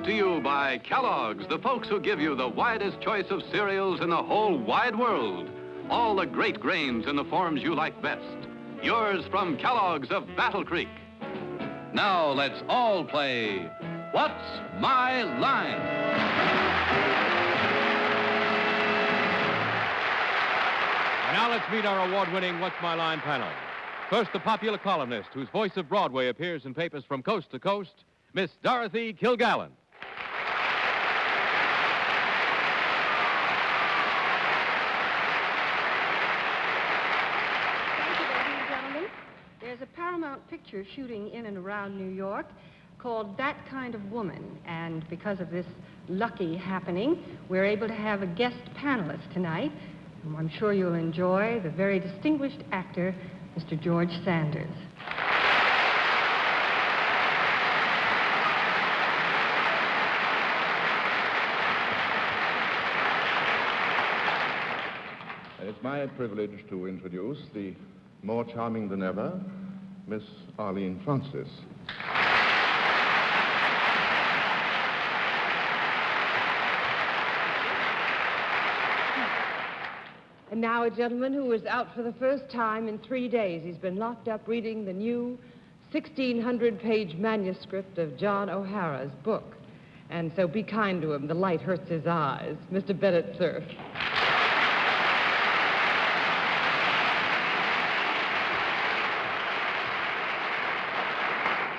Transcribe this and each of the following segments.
Brought to you by Kellogg's, the folks who give you the widest choice of cereals in the whole wide world. All the great grains in the forms you like best. Yours from Kellogg's of Battle Creek. Now let's all play What's My Line? And now let's meet our award-winning What's My Line panel. First, the popular columnist whose voice of Broadway appears in papers from coast to coast, Miss Dorothy Kilgallen. Thank you, ladies and gentlemen. There's a Paramount picture shooting in and around New York called That Kind of Woman. And because of this lucky happening, we're able to have a guest panelist tonight, whom I'm sure you'll enjoy, the very distinguished actor, Mr. George Sanders. It's my privilege to introduce the more charming than ever, Miss Arlene Francis. And now a gentleman who is out for the first time in 3 days. He's been locked up reading the new 1,600-page manuscript of John O'Hara's book. And so be kind to him. The light hurts his eyes. Mr. Bennett, Cerf.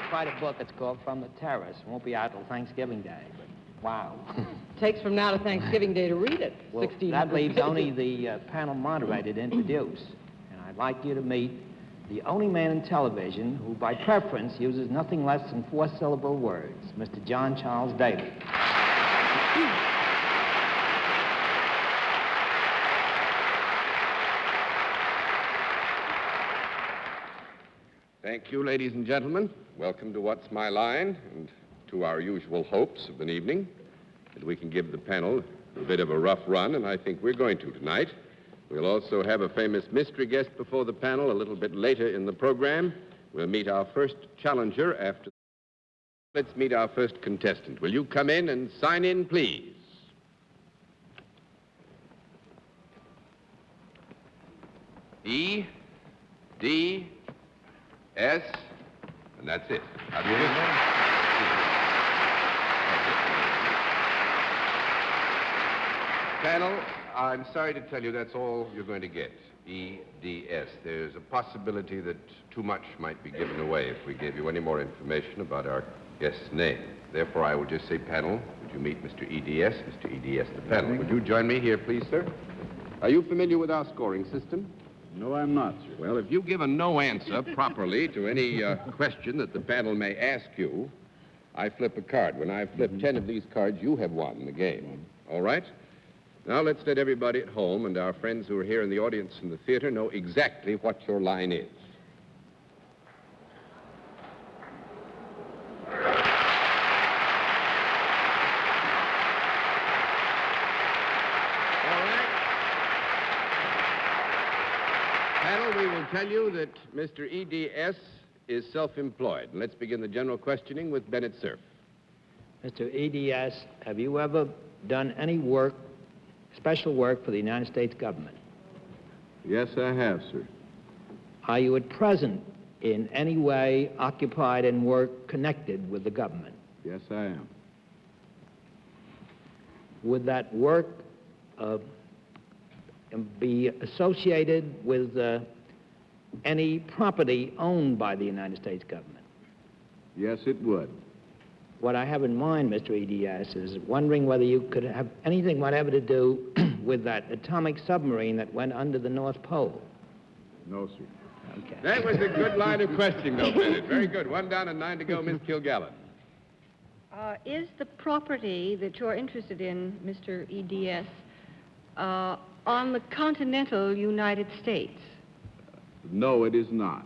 Quite a book. It's called From the Terrace. It won't be out till Thanksgiving Day, but wow. Takes from now to Thanksgiving Day to read it. Well, 1,600 that leaves pages. only the panel moderator to introduce. And I'd like you to meet the only man in television who, by preference, uses nothing less than 4-syllable words, Mr. John Charles Daly. Thank you, ladies and gentlemen. Welcome to What's My Line, and to our usual hopes of an evening that we can give the panel a bit of a rough run, and I think we're going to tonight. We'll also have a famous mystery guest before the panel a little bit later in the program. We'll meet our first challenger after. Let's meet our first contestant. Will you come in and sign in, please? E, D, S, and that's it. How do you do? Panel, I'm sorry to tell you that's all you're going to get. E-D-S. There's a possibility that too much might be given away if we gave you any more information about our guest's name. Therefore, I will just say, panel, would you meet Mr. E-D-S? Mr. E-D-S, the panel. Would you join me here, please, sir? Are you familiar with our scoring system? No, I'm not, sir. Well, if you give a no answer properly to any question that the panel may ask you, I flip a card. When I flip 10 of these cards, you have won the game. All right? Now let's let everybody at home and our friends who are here in the audience in the theater know exactly what your line is. We will tell you that Mr. E.D.S. is self-employed. Let's begin the general questioning with Bennett, Cerf. Mr. E.D.S., have you ever done any work, special work for the United States government? Yes, I have, sir. Are you at present in any way occupied in work connected with the government? Yes, I am. Would that work be associated with any property owned by the United States government? Yes, it would. What I have in mind, Mr. E.D.S., is wondering whether you could have anything whatever to do with that atomic submarine that went under the North Pole. No, sir. Okay. That was a good line of questioning, though, Bennett. Very good. 1 down and 9 to go, Miss Kilgallen. Is the property that you're interested in, Mr. E.D.S., on the continental United States? No, it is not.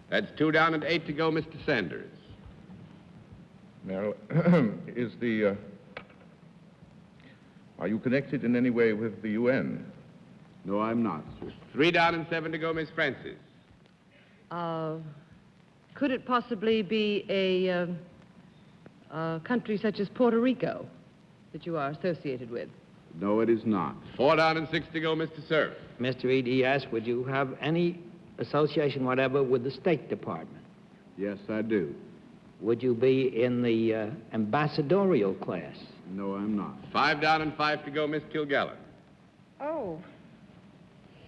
That's 2 down and 8 to go, Mr. Sanders. Now, are you connected in any way with the UN? No, I'm not, sir. 3 down and 7 to go, Miss Francis. Could it possibly be a a country such as Puerto Rico that you are associated with? No, it is not. 4 down and 6 to go, Mr. Cerf. Mr. EDS, would you have any association whatever with the State Department? Yes, I do. Would you be in the ambassadorial class? No, I'm not. 5 down and 5 to go, Miss Kilgallen. Oh.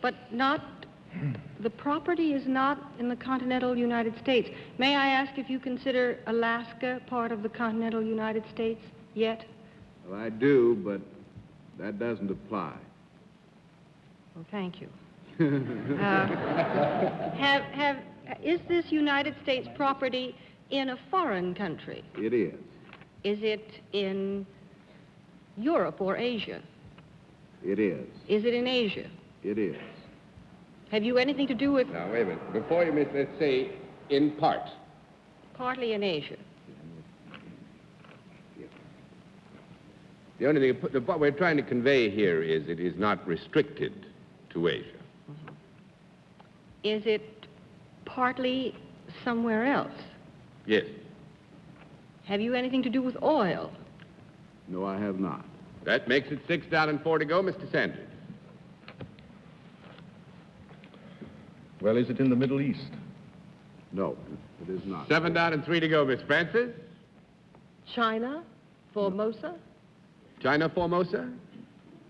But not... The property is not in the continental United States. May I ask if you consider Alaska part of the continental United States yet? Well, I do, but that doesn't apply. Well, thank you. Is this United States property in a foreign country? It is. Is it in Europe or Asia? It is. Is it in Asia? It is. Have you anything to do with... Now, wait a minute. Before you, miss, let's say in part. Partly in Asia. The only thing, what we're trying to convey here is it is not restricted to Asia. Is it partly somewhere else? Yes. Have you anything to do with oil? No, I have not. That makes it 6 down and 4 to go, Mr. Sanders. Well, is it in the Middle East? No, it is not. 7 down and 3 to go, Miss Francis. China? Formosa? China, Formosa?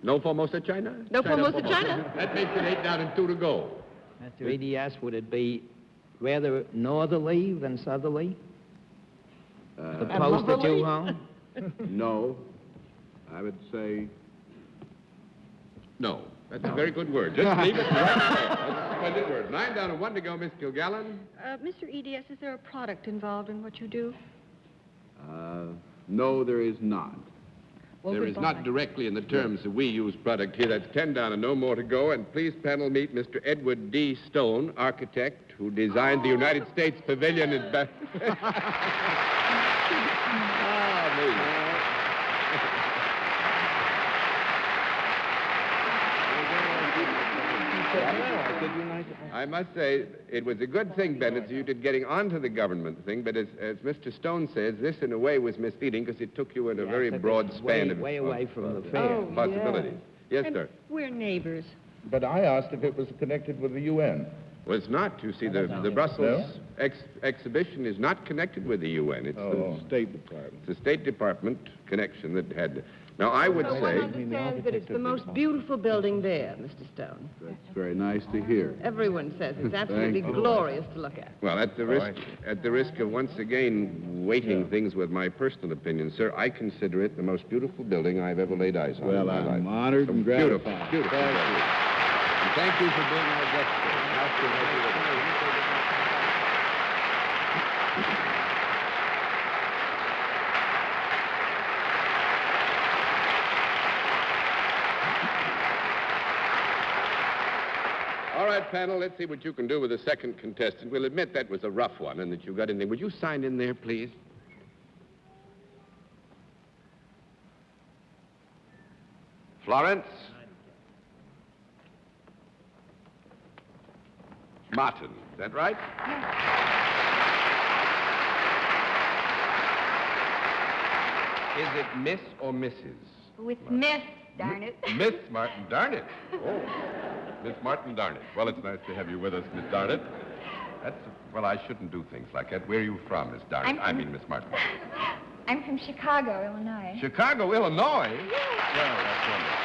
No Formosa, China? No Formosa, China? That makes it 8 down and 2 to go. Mr. EDS, would it be rather northerly than southerly? The post that you own? No. I would say... No. That's a very good word. Just leave it right there. That's a splendid word. 9 down and 1 to go, Miss Kilgallen. Mr. EDS, is there a product involved in what you do? No, there is not. Well, There is goodbye. not directly in the terms that we use product here. That's 10 down and no more to go. And please, panel, meet Mr. Edward D. Stone, architect, who designed the United States Pavilion at I must say, it was a good thing, Bennett, you did getting onto the government thing, but as Mr. Stone says, this in a way was misleading because it took you in a very broad span of way away from the fair. Oh, possibilities. Yes, And sir. we're neighbors. But I asked if it was connected with the UN. Well, it's not. You see, the Brussels exhibition is not connected with the UN. It's the State Department. It's the State Department connection that had... Now, I would So say... one understands that it's the most beautiful building there, Mr. Stone. That's very nice to hear. Everyone says it's absolutely Thank you. glorious to look at. Well, at the risk of once again weighting things with my personal opinion, sir, I consider it the most beautiful building I've ever laid eyes on in Well, my life. I'm honored and Beautiful, gratified. beautiful. Thank building. And thank you for being our guest today. Nice to have you with us. All right, panel, let's see what you can do with the second contestant. We'll admit that was a rough one and that you got in there. Would you sign in there, please? Florence? Martin, is that right? Is it Miss or Mrs.? With Miss, darn it. Miss Martin, darn it. Oh, Miss Martin, darn it. Well, it's nice to have you with us, Miss Darn it. Well, I shouldn't do things like that. Where are you from, Miss Darn it? I mean, Miss Martin. I'm from Chicago, Illinois. Chicago, Illinois? Yes. Well, that's wonderful.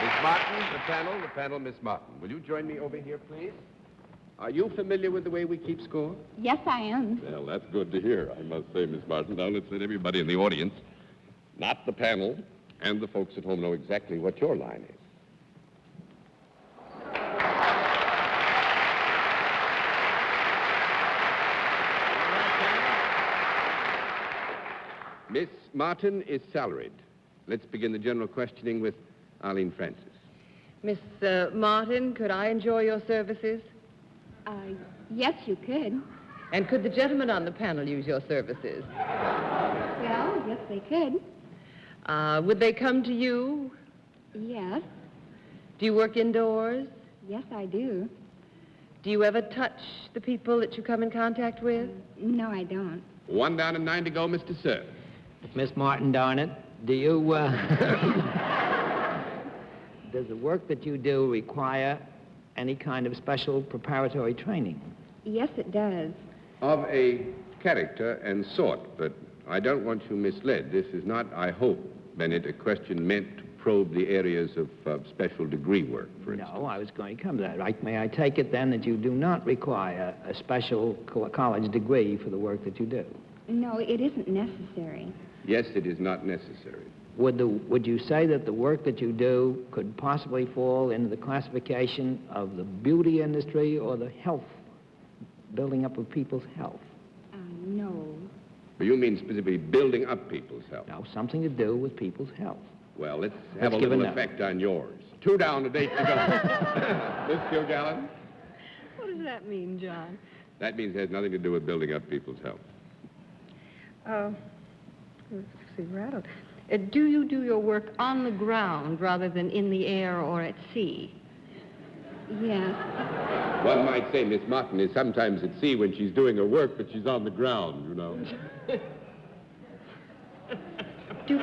Miss Martin, the panel, Miss Martin. Will you join me over here, please? Are you familiar with the way we keep score? Yes, I am. Well, that's good to hear, I must say, Miss Martin. Now, let's let everybody in the audience, not the panel, and the folks at home know exactly what your line is. Miss Martin is salaried. Let's begin the general questioning with Arlene Francis. Miss Martin, could I enjoy your services? Yes, you could. And could the gentlemen on the panel use your services? Well, yes, they could. Would they come to you? Yes. Do you work indoors? Yes, I do. Do you ever touch the people that you come in contact with? No, I don't. 1 down and 9 to go, Mr. Cerf. Miss Martin, darn it, do you, does the work that you do require any kind of special preparatory training? Yes, it does. Of a character and sort, but I don't want you misled. This is not, I hope, Bennett, a question meant to probe the areas of special degree work, for instance. No, I was going to come to that. Right? May I take it then that you do not require a special college degree for the work that you do? No, it isn't necessary. Yes, it is not necessary. Would you say that the work that you do could possibly fall into the classification of the beauty industry or the health, building up of people's health? No. You mean specifically building up people's health? No, something to do with people's health. Well, let's have a little effect on yours. 2 down and 8 to go. Miss Kilgallen? What does that mean, John? That means it has nothing to do with building up people's health. Let's see, rattled. Do you do your work on the ground rather than in the air or at sea? Yes. One might say Miss Martin is sometimes at sea when she's doing her work, but she's on the ground, you know. Do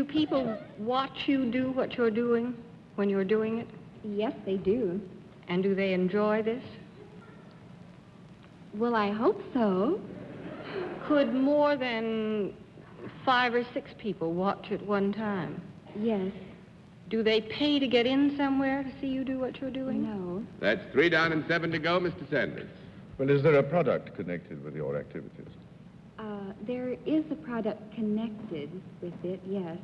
people watch you do what you're doing when you're doing it? Yes, they do. And do they enjoy this? Well, I hope so. Could more than 5 or 6 people watch at one time? Yes. Do they pay to get in somewhere to see you do what you're doing? No. That's 3 down and 7 to go, Mr. Sanders. Well, is there a product connected with your activities? There is a product connected with it, yes.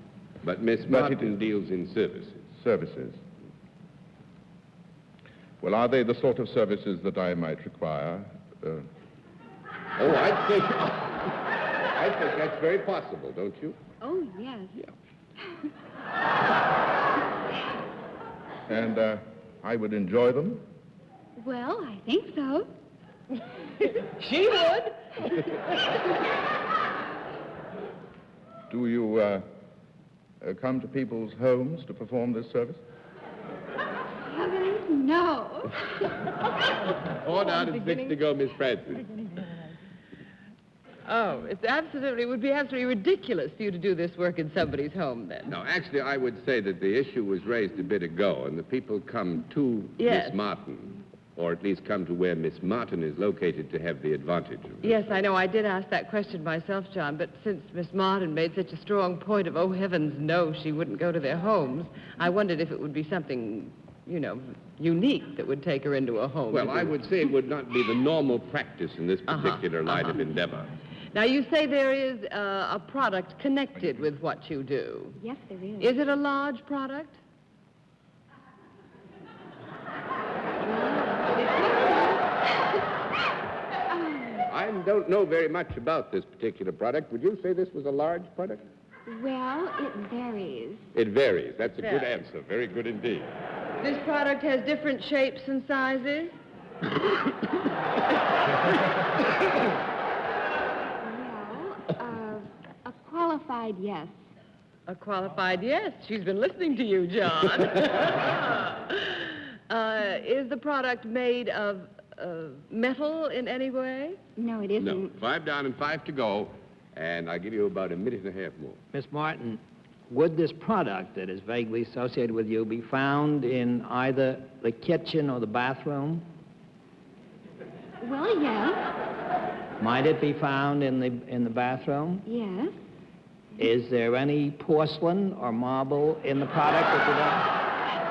But Miss Martin deals in services. Services. Well, are they the sort of services that I might require? Oh, I think that's very possible, don't you? Oh, yes. Yeah. And I would enjoy them? Well, I think so. She would. Do you come to people's homes to perform this service? Heavens, no. 4 down and 6 to go, Miss Francis. Oh, it would be absolutely ridiculous for you to do this work in somebody's home, then. No, actually, I would say that the issue was raised a bit ago, and the people come to Yes. Miss Martin, or at least come to where Miss Martin is located to have the advantage of this. Yes, I know. I did ask that question myself, John, but since Miss Martin made such a strong point of, oh, heavens, no, she wouldn't go to their homes, I wondered if it would be something, unique that would take her into a home. Well, I would say it would not be the normal practice in this particular line of endeavor. Now, you say there is a product connected with what you do. Yes, there is. Is it a large product? I don't know very much about this particular product. Would you say this was a large product? Well, it varies. It varies. That's a good Varies. answer. Very good indeed. This product has different shapes and sizes? Well, a qualified yes. A qualified yes. She's been listening to you, John. Is the product made of metal in any way? No, it isn't. No. 5 down and 5 to go, and I'll give you about a minute and a half more. Miss Martin, would this product that is vaguely associated with you be found in either the kitchen or the bathroom? Well, yes. Might it be found in the bathroom? Yes. Is there any porcelain or marble in the product that you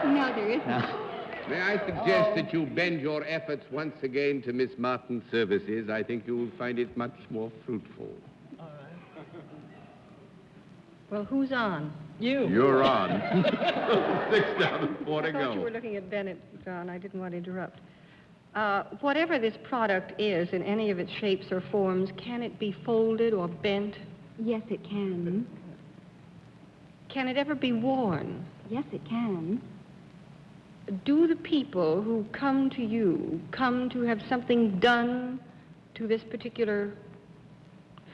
don't? No, there isn't. No. May I suggest that you bend your efforts once again to Miss Martin's services? I think you'll find it much more fruitful. Well, who's on? You. You're on. 6 down and 4 to I thought you were go. looking at Bennett, John. I didn't want to interrupt. Whatever this product is in any of its shapes or forms, can it be folded or bent? Yes, it can. Can it ever be worn? Yes, it can. Do the people who come to you come to have something done to this particular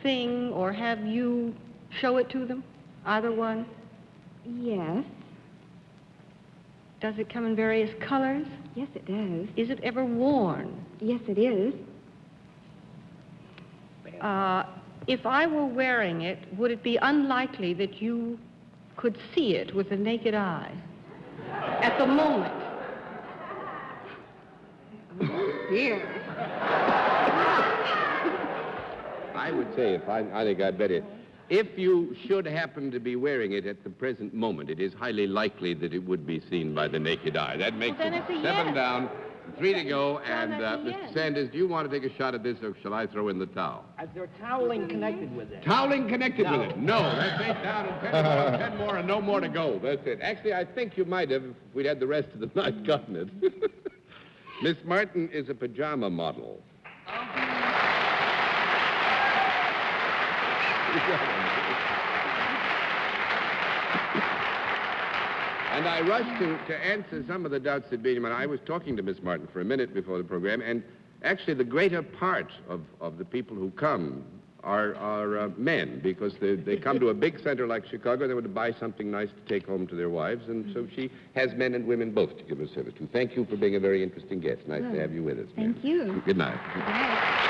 thing, or have you show it to them? Either one? Yes. Does it come in various colors? Yes, it does. Is it ever worn? Yes, it is. If I were wearing it, would it be unlikely that you could see it with the naked eye at the moment? Here. I would say, I think I'd bet it. If you should happen to be wearing it at the present moment, it is highly likely that it would be seen by the naked eye. That makes then it it's a 7 yes. down, 3 to go, and that's a Mr. yes. Sanders, do you want to take a shot at this, or shall I throw in the towel? Is there toweling connected with it? Toweling connected with it? No, that's 8 down and 10 more, and no more to go. That's it. Actually, I think you might have if we'd had the rest of the night gotten it. Miss Martin is a pajama model. And I rushed to answer some of the doubts that being, I was talking to Miss Martin for a minute before the program, and actually the greater part of the people who come are men, because they come to a big center like Chicago, they want to buy something nice to take home to their wives, and so she has men and women both to give her service to. Thank you for being a very interesting guest. Nice to have you with us, ma'am. Thank you. Good night. Good night.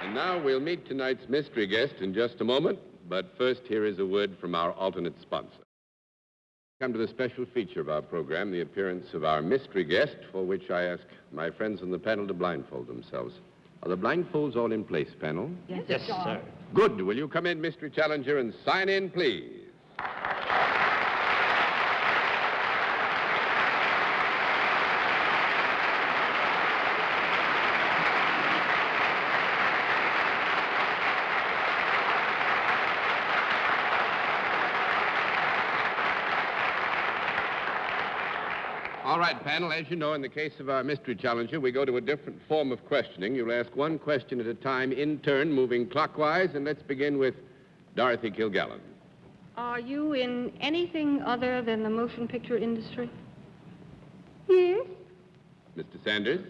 And now we'll meet tonight's mystery guest in just a moment, but first here is a word from our alternate sponsor. Come to the special feature of our program, the appearance of our mystery guest, for which I ask my friends on the panel to blindfold themselves. Are the blindfolds all in place, panel? Yes, sir. Good. Will you come in, mystery challenger, and sign in, please? All right, panel, as you know, in the case of our mystery challenger, we go to a different form of questioning. You'll ask one question at a time in turn, moving clockwise, and let's begin with Dorothy Kilgallen. Are you in anything other than the motion picture industry? Yes? Mr. Sanders?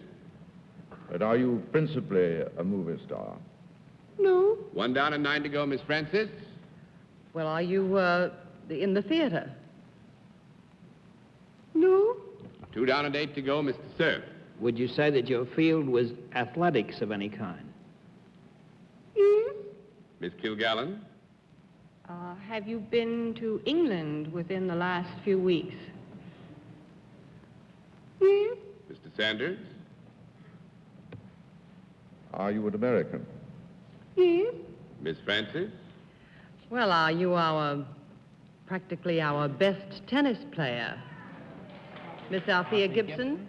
But are you principally a movie star? No? 1 down and 9 to go, Miss Francis. Well, are you in the theater? No? 2 down and 8 to go, Mr. Cerf. Would you say that your field was athletics of any kind? Yes? Miss Kilgallen. Have you been to England within the last few weeks? Yes? Mr. Sanders. Are you an American? Yes? Miss Francis. Well, are you practically our best tennis player? Miss Althea Gibson?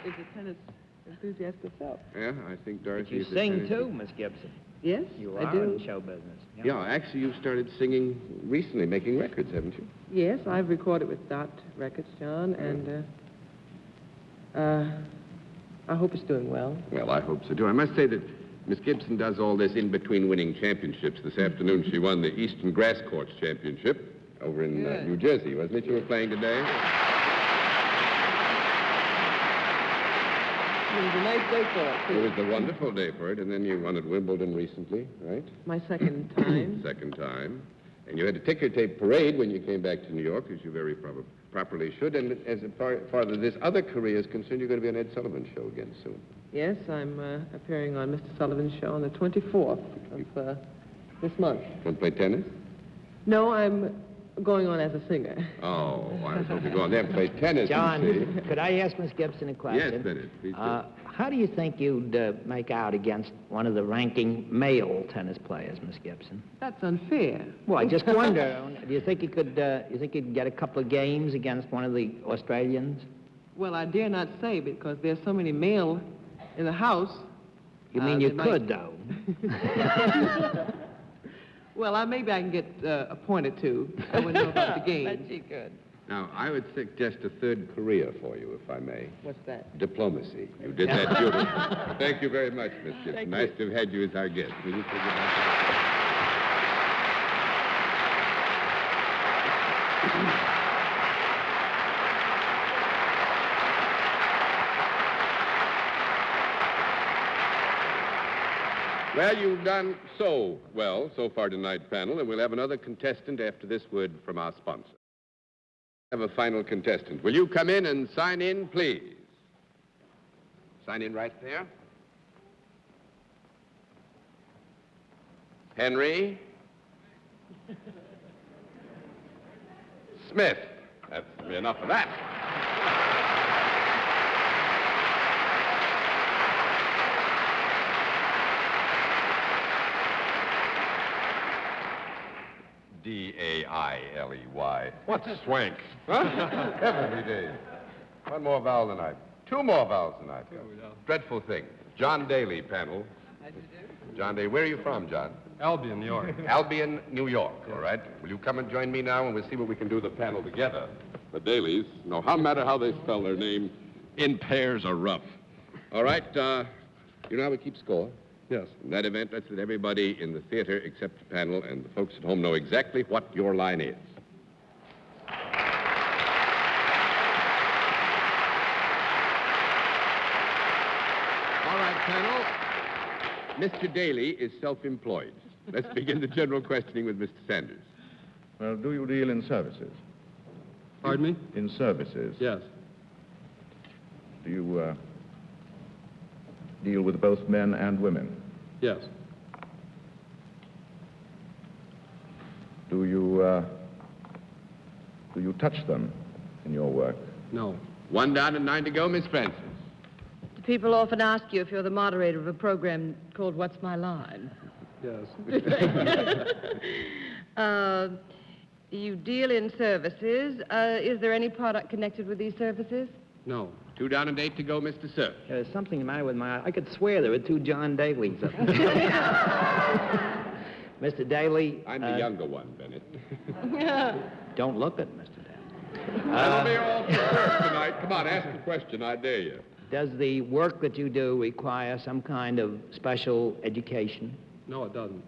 Is a tennis enthusiast herself. Yeah, I think Dorothy You is a sing, tennis- too, Miss Gibson. Yes, You I are do. in show business. Yeah, actually, you've started singing recently, making records, haven't you? Yes, I've recorded with Dot Records, John, and I hope it's doing well. Well, I hope so, too. I must say that Miss Gibson does all this in between winning championships. This afternoon, she won the Eastern Grass Courts Championship over in Good. New Jersey, wasn't it? You were playing today? It was a nice day for it, It too. was a wonderful day for it, and then you won at Wimbledon recently, right? My second time. Second time. And you had a ticker tape parade when you came back to New York, as you very properly should. And as far as this other career is concerned, you're going to be on Ed Sullivan's show again soon. Yes, I'm appearing on Mr. Sullivan's show on the 24th of this month. Going to play tennis? No, I'm going on as a singer. Oh, I was hoping to go on there and play tennis. John, you see. could I ask Miss Gibson a question? Yes, Bennett, please do. How do you think you'd make out against one of the ranking male tennis players, Miss Gibson? That's unfair. Well, I just wonder, do you think you could get a couple of games against one of the Australians? Well, I dare not say because there's so many male in the house. You mean you they could, might- though? Well, maybe I can get appointed to. I wouldn't know about the game. Bet you could. Now, I would suggest a third career for you, if I may. What's that? Diplomacy. You did that beautifully. Thank you very much, Miss Gibson. Thank Nice to have had you as our guest. Will you say goodbye? Well, you've done so well so far tonight, panel, and we'll have another contestant after this word from our sponsor. Have a final contestant. Will you come in and sign in, please? Sign in right there. Henry Smith. That's enough of that. D-A-I-L-E-Y. What's swank? Huh? Heavenly days. One more vowel tonight. Two more vowels tonight. Dreadful thing. John Daly, panel. John Daly. Where are you from, John? Albion, New York. Albion, New York. All right. Will you come and join me now, and we'll see what we can do the panel together. The Dailies, no matter how they spell their name, in pairs are rough. All right, you know how we keep score? Yes. In that event, let's let everybody in the theater except the panel and the folks at home know exactly what your line is. All right, panel. Mr. Daly is self-employed. Let's begin the general questioning with Mr. Sanders. Well, do you deal in services? Pardon me? In services? Yes. Do you deal with both men and women? Yes. Do you touch them in your work? No. 1 down and 9 to go, Miss Francis. People often ask you if you're the moderator of a program called What's My Line? Yes. You deal in services. Is there any product connected with these services? No. 2 down and 8 to go, Mr. Cerf. There's something the matter with my eye. I could swear there were two John Dalys up there. Mr. Daly. I'm the younger one, Bennett. Don't look at Mr. Daly. That'll be all for Cerf tonight. Come on, ask a question, I dare you. Does the work that you do require some kind of special education? No, it doesn't.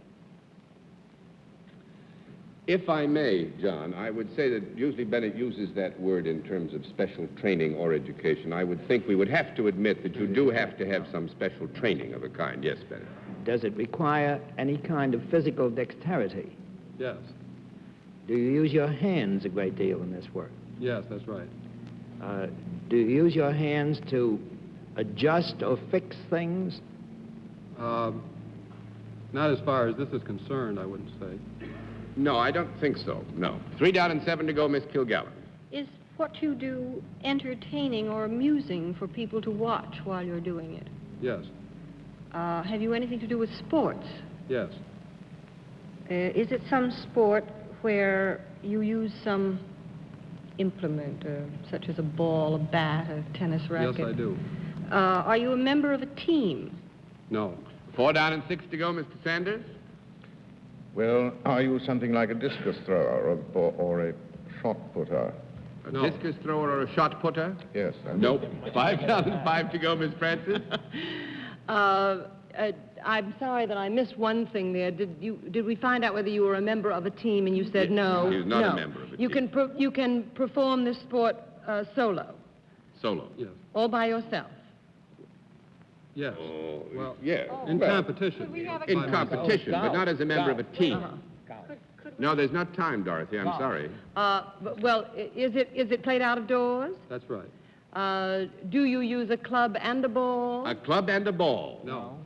If I may, John, I would say that usually Bennett uses that word in terms of special training or education. I would think we would have to admit that you do have to have some special training of a kind. Yes, Bennett. Does it require any kind of physical dexterity? Yes. Do you use your hands a great deal in this work? Yes, that's right. Do you use your hands to adjust or fix things? Not as far as this is concerned, I wouldn't say. No, I don't think so, no. 3 down and 7 to go, Miss Kilgallen. Is what you do entertaining or amusing for people to watch while you're doing it? Yes. Have you anything to do with sports? Yes. Is it some sport where you use some implement, such as a ball, a bat, a tennis racket? Yes, I do. Are you a member of a team? No. 4 down and 6 to go, Mr. Sanders. Well, are you something like a discus thrower or a shot putter? A discus thrower or a shot putter? Yes. Nope. 5 down and 5 to go, Miss Francis. I'm sorry that I missed one thing there. Did we find out whether you were a member of a team and you said no? He's not a member of a team. You can perform this sport solo? Solo. Yes. All by yourself? Yes. Well, yeah. In competition. In competition, but not as a member of a team. No, there's not time, Dorothy. I'm sorry. Well, is it played out of doors? That's right. Do you use a club and a ball? A club and a ball? No.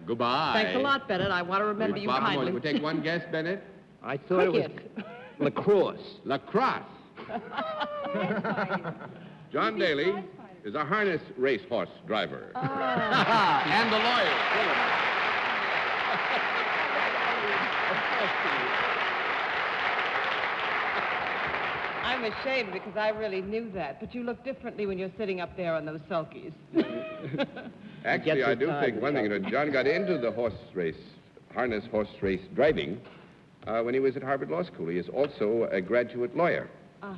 Goodbye. Thanks a lot, Bennett. I want to remember you kindly. We'll take one guess, Bennett. I thought it was lacrosse. Lacrosse. John Daly is a harness racehorse driver. And the lawyer. I'm ashamed because I really knew that, but you look differently when you're sitting up there on those sulkies. Actually, I do think one thing. You know, John got into the harness horse race driving when he was at Harvard Law School. He is also a graduate lawyer,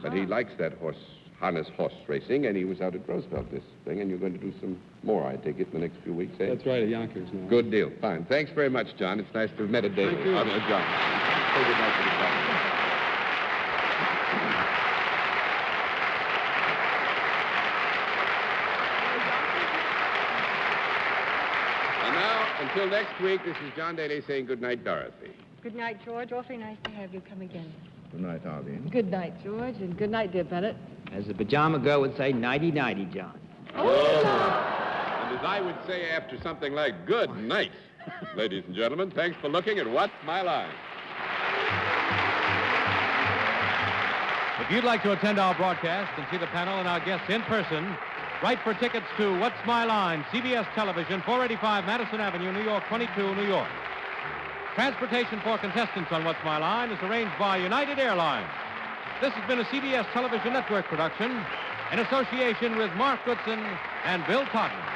but he likes that harness horse racing, and he was out at Roosevelt this thing, and you're going to do some more, I take it, in the next few weeks, eh? That's right, at Yonkers now. Good deal. Fine. Thanks very much, John. It's nice to have met a day. Thank you. John. Say good night to the family. And now, Until next week, this is John Daly saying good night, Dorothy. Good night, George. Awfully nice to have you come again. Good night, Arlene. Good night, George, and good night, dear Bennett. As the pajama girl would say, nighty-nighty, John. And as I would say after something like good night, ladies and gentlemen, thanks for looking at What's My Line. If you'd like to attend our broadcast and see the panel and our guests in person, write for tickets to What's My Line, CBS Television, 485 Madison Avenue, New York, 22, New York. Transportation for contestants on What's My Line is arranged by United Airlines. This has been a CBS Television Network production in association with Mark Goodson and Bill Todman.